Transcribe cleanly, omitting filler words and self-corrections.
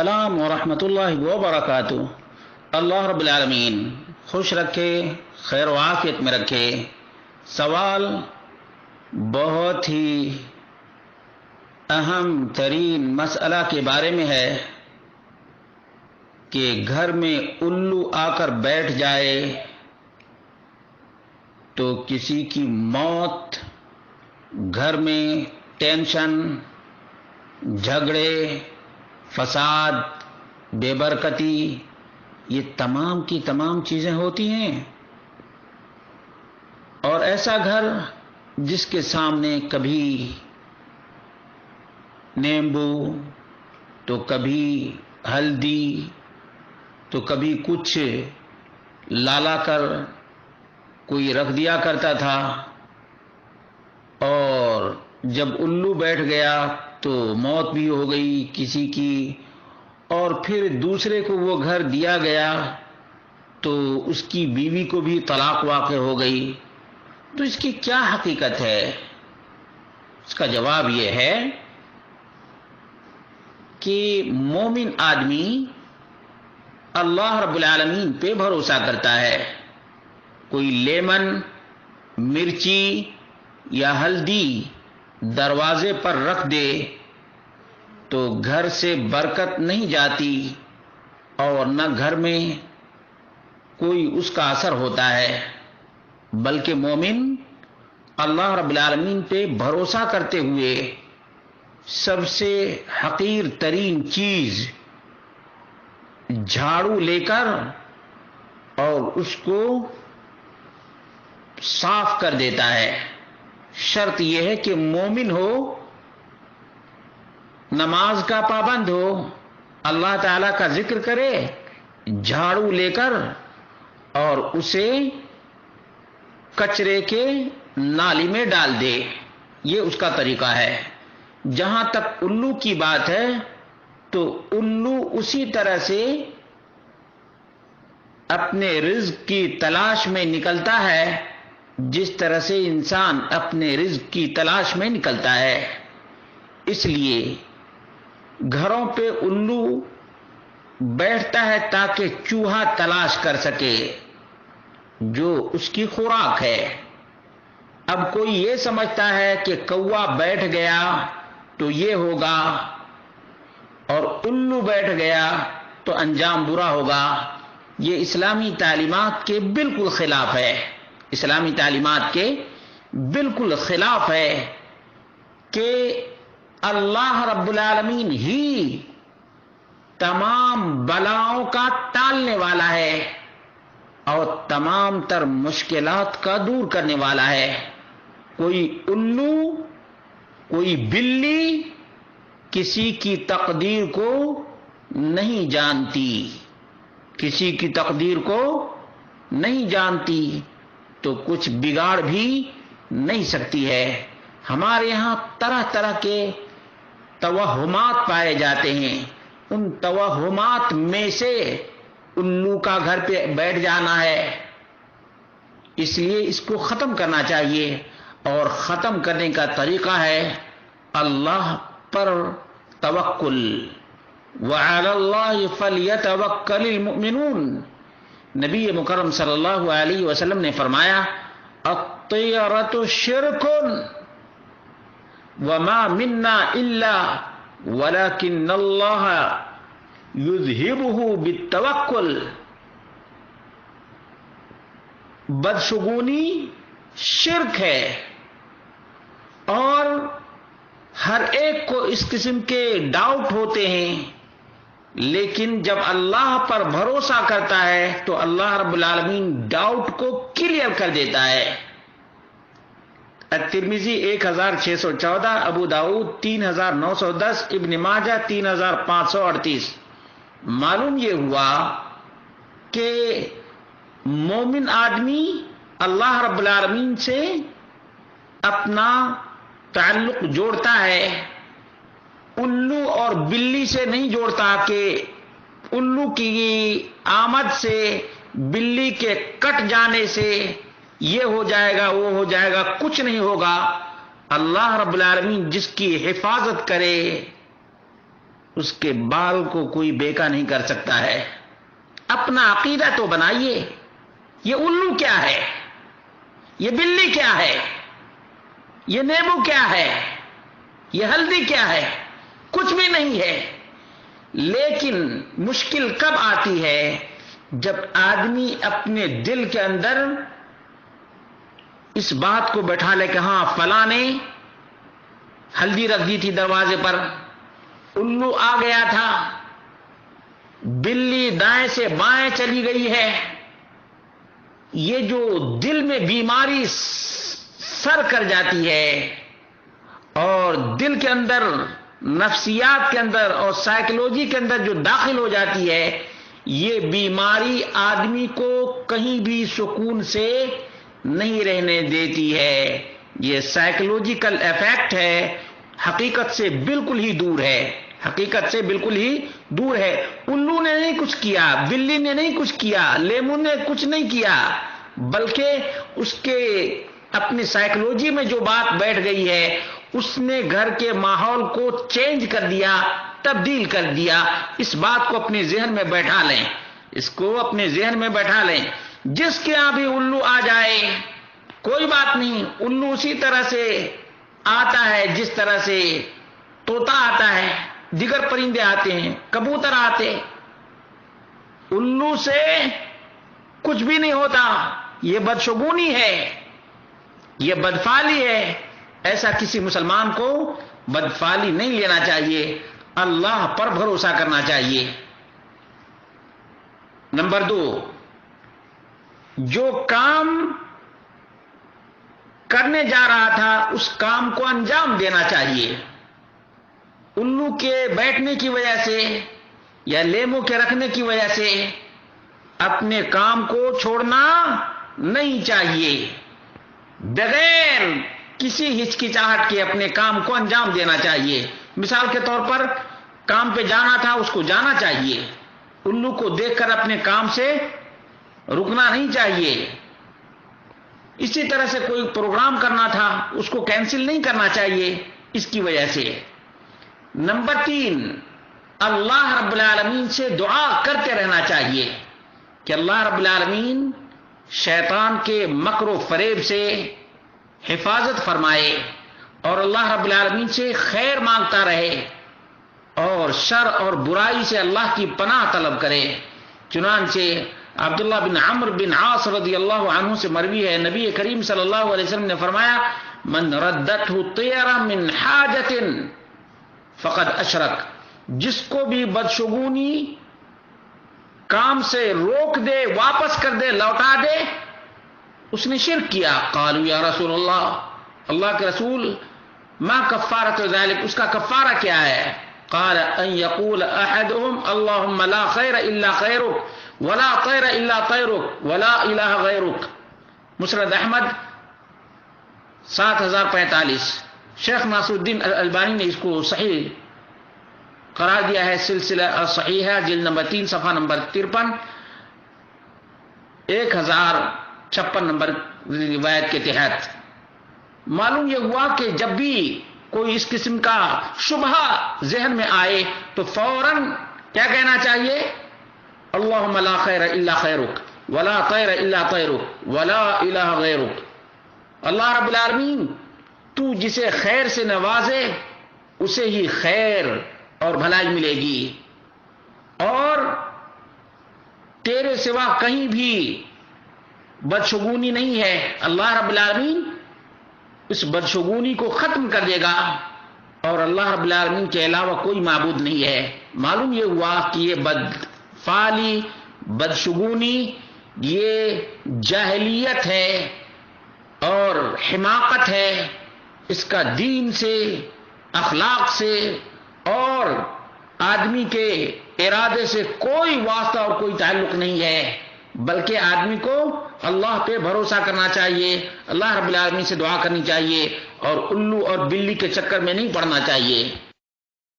السلام ورحمۃ اللہ وبرکاتہ۔ اللہ رب العالمین خوش رکھے، خیر و عافیت میں رکھے۔ سوال بہت ہی اہم ترین مسئلہ کے بارے میں ہے کہ گھر میں الو آ کر بیٹھ جائے تو کسی کی موت، گھر میں ٹینشن، جھگڑے، فساد، بے برکتی، یہ تمام کی تمام چیزیں ہوتی ہیں۔ اور ایسا گھر جس کے سامنے کبھی نیمبو تو کبھی ہلدی تو کبھی کچھ لالا کر کوئی رکھ دیا کرتا تھا، اور جب الو بیٹھ گیا تو موت بھی ہو گئی کسی کی، اور پھر دوسرے کو وہ گھر دیا گیا تو اس کی بیوی کو بھی طلاق واقع ہو گئی۔ تو اس کی کیا حقیقت ہے؟ اس کا جواب یہ ہے کہ مومن آدمی اللہ رب العالمین پہ بھروسہ کرتا ہے۔ کوئی لیمن، مرچی یا ہلدی دروازے پر رکھ دے تو گھر سے برکت نہیں جاتی، اور نہ گھر میں کوئی اس کا اثر ہوتا ہے، بلکہ مومن اللہ رب العالمین پہ بھروسہ کرتے ہوئے سب سے حقیر ترین چیز جھاڑو لے کر اور اس کو صاف کر دیتا ہے۔ شرط یہ ہے کہ مومن ہو، نماز کا پابند ہو، اللہ تعالی کا ذکر کرے، جھاڑو لے کر اور اسے کچرے کے نالی میں ڈال دے۔ یہ اس کا طریقہ ہے۔ جہاں تک الو کی بات ہے تو الو اسی طرح سے اپنے رزق کی تلاش میں نکلتا ہے جس طرح سے انسان اپنے رزق کی تلاش میں نکلتا ہے۔ اس لیے گھروں پہ الو بیٹھتا ہے تاکہ چوہا تلاش کر سکے جو اس کی خوراک ہے۔ اب کوئی یہ سمجھتا ہے کہ کوا بیٹھ گیا تو یہ ہوگا، اور الو بیٹھ گیا تو انجام برا ہوگا۔ یہ اسلامی تعلیمات کے بالکل خلاف ہے۔ اسلامی تعلیمات کے بالکل خلاف ہے کہ اللہ رب العالمین ہی تمام بلاؤں کا ٹالنے والا ہے اور تمام تر مشکلات کا دور کرنے والا ہے۔ کوئی الو، کوئی بلی کسی کی تقدیر کو نہیں جانتی، کسی کی تقدیر کو نہیں جانتی تو کچھ بگاڑ بھی نہیں سکتی ہے۔ ہمارے یہاں طرح طرح کے توہمات پائے جاتے ہیں۔ ان توہمات میں سے الو کا گھر پہ بیٹھ جانا ہے۔ اس لیے اس کو ختم کرنا چاہیے، اور ختم کرنے کا طریقہ ہے اللہ پر توکل۔ وعلی اللہ فلیتوکل المؤمنون۔ نبی مکرم صلی اللہ علیہ وسلم نے فرمایا الطیرۃ شرک وما منا الا ولکن اللہ یذہبہ بالتوکل۔ بدشگونی شرک ہے، اور ہر ایک کو اس قسم کے ڈاؤٹ ہوتے ہیں، لیکن جب اللہ پر بھروسہ کرتا ہے تو اللہ رب العالمین ڈاؤٹ کو کلیئر کر دیتا ہے۔ الترمذی 1614، ابو داؤد 3910، ابن ماجہ 3538۔ معلوم یہ ہوا کہ مومن آدمی اللہ رب العالمین سے اپنا تعلق جوڑتا ہے، الو اور بلی سے نہیں جوڑتا کہ الو کی آمد سے، بلی کے کٹ جانے سے یہ ہو جائے گا، وہ ہو جائے گا۔ کچھ نہیں ہوگا۔ اللہ رب العالمین جس کی حفاظت کرے اس کے بال کو کوئی بیکا نہیں کر سکتا ہے۔ اپنا عقیدہ تو بنائیے، یہ الو کیا ہے، یہ بلی کیا ہے، یہ نیبو کیا ہے، یہ ہلدی کیا ہے، کچھ بھی نہیں ہے۔ لیکن مشکل کب آتی ہے؟ جب آدمی اپنے دل کے اندر اس بات کو بٹھا لے کہ ہاں فلاں نے ہلدی رکھ دی تھی دروازے پر، الو آ گیا تھا، بلی دائیں سے بائیں چلی گئی ہے۔ یہ جو دل میں بیماری سر کر جاتی ہے اور دل کے اندر، نفسیات کے اندر اور سائیکولوجی کے اندر جو داخل ہو جاتی ہے، یہ بیماری آدمی کو کہیں بھی سکون سے نہیں رہنے دیتی ہے۔ یہ سائیکولوجیکل ایفیکٹ ہے، حقیقت سے بالکل ہی دور ہے، حقیقت سے بالکل ہی دور ہے۔ الو نے نہیں کچھ کیا، بلی نے نہیں کچھ کیا، لیمو نے کچھ نہیں کیا، بلکہ اس کے اپنی سائیکولوجی میں جو بات بیٹھ گئی ہے، اس نے گھر کے ماحول کو چینج کر دیا، تبدیل کر دیا۔ اس بات کو اپنے ذہن میں بیٹھا لیں، اس کو اپنے ذہن میں بیٹھا لیں۔ جس کے ہاں بھی الو آ جائے کوئی بات نہیں، الو اسی طرح سے آتا ہے جس طرح سے طوطا آتا ہے، دیگر پرندے آتے ہیں، کبوتر آتے۔ الو سے کچھ بھی نہیں ہوتا، یہ بدشگونی ہے، یہ بدفعلی ہے۔ ایسا کسی مسلمان کو بدفعلی نہیں لینا چاہیے، اللہ پر بھروسہ کرنا چاہیے۔ نمبر 2، جو کام کرنے جا رہا تھا اس کام کو انجام دینا چاہیے۔ الو کے بیٹھنے کی وجہ سے یا لیمو کے رکھنے کی وجہ سے اپنے کام کو چھوڑنا نہیں چاہیے، بغیر کسی ہچکچاہٹ کے اپنے کام کو انجام دینا چاہیے۔ مثال کے طور پر کام پہ جانا تھا، اس کو جانا چاہیے، الو کو دیکھ کر اپنے کام سے رکنا نہیں چاہیے۔ اسی طرح سے کوئی پروگرام کرنا تھا، اس کو کینسل نہیں کرنا چاہیے اس کی وجہ سے۔ نمبر 3، اللہ رب العالمین سے دعا کرتے رہنا چاہیے کہ اللہ رب العالمین شیطان کے مکر و فریب سے حفاظت فرمائے اور اللہ رب العالمین سے خیر مانگتا رہے اور شر اور برائی سے اللہ کی پناہ طلب کرے۔ چنانچہ عبداللہ بن عمرو بن عاص رضی اللہ عنہ سے مروی ہے، نبی کریم صلی اللہ علیہ وسلم نے فرمایا، من ردته الطیرہ من حاجت فقد اشرک، جس کو بھی بدشگونی کام سے روک دے، واپس کر دے، لوٹا دے، اس نے شرک کیا۔ قالوا یا رسول اللہ، اللہ کے رسول، ما کفارۃ ذلک، اس کا کفارہ کیا ہے؟ قال ان یقول احدهم اللهم لا خیر الا خیرک ولا طیر الا طیرک ولا الہ غیرک، مسند احمد 7045۔ شیخ ناصر الدین الالبانی نے اس کو صحیح قرار دیا ہے، سلسلہ صحیحہ جلد نمبر 3 صفحہ نمبر 53، 1056 نمبر روایت کے تحت۔ معلوم یہ ہوا کہ جب بھی کوئی اس قسم کا شبہ ذہن میں آئے تو فوراً کیا کہنا چاہیے؟ اللہم لا خیر الا خیرک ولا طیر الا طیرک ولا الہ غیرک۔ اللہ رب العالمین، تو جسے خیر سے نوازے اسے ہی خیر اور بھلائی ملے گی، اور تیرے سوا کہیں بھی بدشگونی نہیں ہے۔ اللہ رب العالمین اس بدشگونی کو ختم کر دے گا، اور اللہ رب العالمین کے علاوہ کوئی معبود نہیں ہے۔ معلوم یہ ہوا کہ یہ بدفعلی، بدشگونی، یہ جاہلیت ہے اور حماقت ہے، اس کا دین سے، اخلاق سے اور آدمی کے ارادے سے کوئی واسطہ اور کوئی تعلق نہیں ہے، بلکہ آدمی کو اللہ پہ بھروسہ کرنا چاہیے، اللہ رب العالمین سے دعا کرنی چاہیے، اور الو اور بلی کے چکر میں نہیں پڑنا چاہیے۔